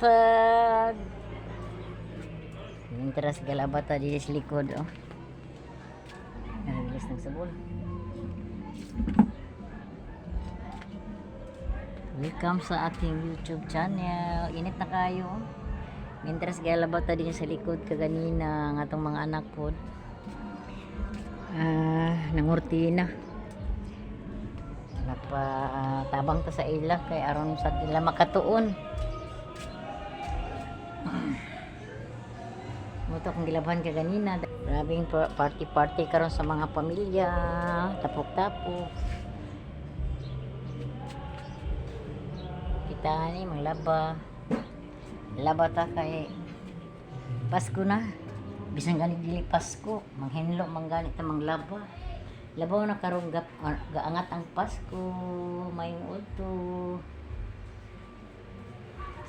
Galatad. Interas galabata di sa likod, oh. Nagbilis ng sabon. Welcome sa aking YouTube channel. Init na kayo. Interas galabata din sa likod kaganina ng atong mga anak po. Nangurtina. Tabang ta sa ila kay aron sa ila makatuon. Muto kong gilaban ka ganina. Grabing party karon sa mga pamilya. Tapok-tapok. Kita ni manglaba. Laba ta kay Pasko na. Bisan ganit dili Pasko. Manghenlo mangganit ta manglaba. Labaw na karon gaangat ang Pasko. Mayong udto.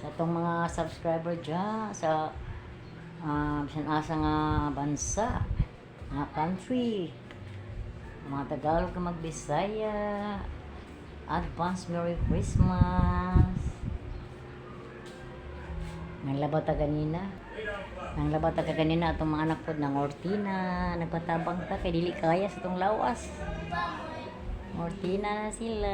Sa itong mga subscriber dyan sa bisan asa nga bansa, nga country, mga Tagalog ka magbisaya, advance Merry Christmas. Nanglabata kanina itong mga anak po ng Ortina. Nagpatabang ta kay dili kaya sa itong lawas. Ortina na sila.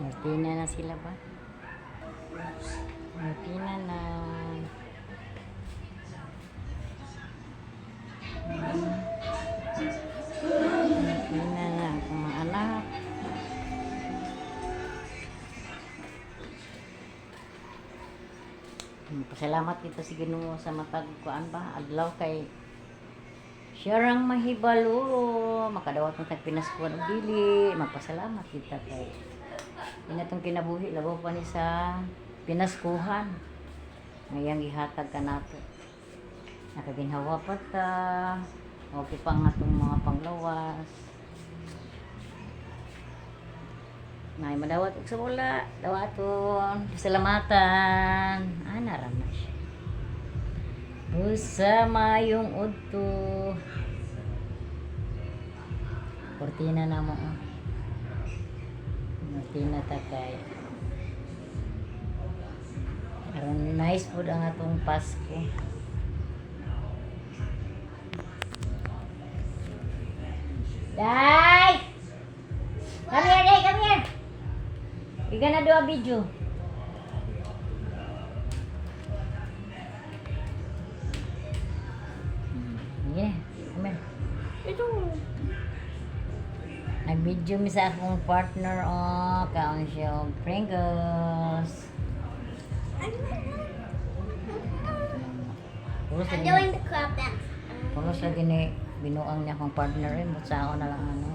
Martina na sila ba? Martina na. Martina na ang mga anak. Pasalamat dito si Ginoo sa matag kuan ba? Adlaw kay siyarang mahibalo, makadawat ng tagpinaskuhan og dili, magpasalamat kita kay inatong kinabuhi labaw pa ni sa pinaskuhan. Ngayang gihatag ka nato. Nakaginhawa pa ta. Okay pa nga itong mga panglawas. May madawat og sa wala. Dawaton. Salamatan. Narama siya. Usama yung udto. Kortina na mo. Kortina takay. Aron nice po ang atong Pasko. Day! Come here, Day! Come here! We gonna do a video. Yeah, come here. Ito. Nag-video mi sa akong partner, kaon siya og Pringles. I'm doing the clap dance. Pulos lagi ni binuang niya akong partner but sa ako na lang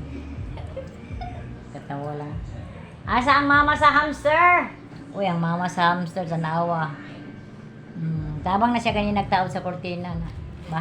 katawa lang. Asa ang mama sa hamster? Uy, ang mama sa hamster sa nawa. Tabang na siya kanina nagtaod sa kortina na. Ba?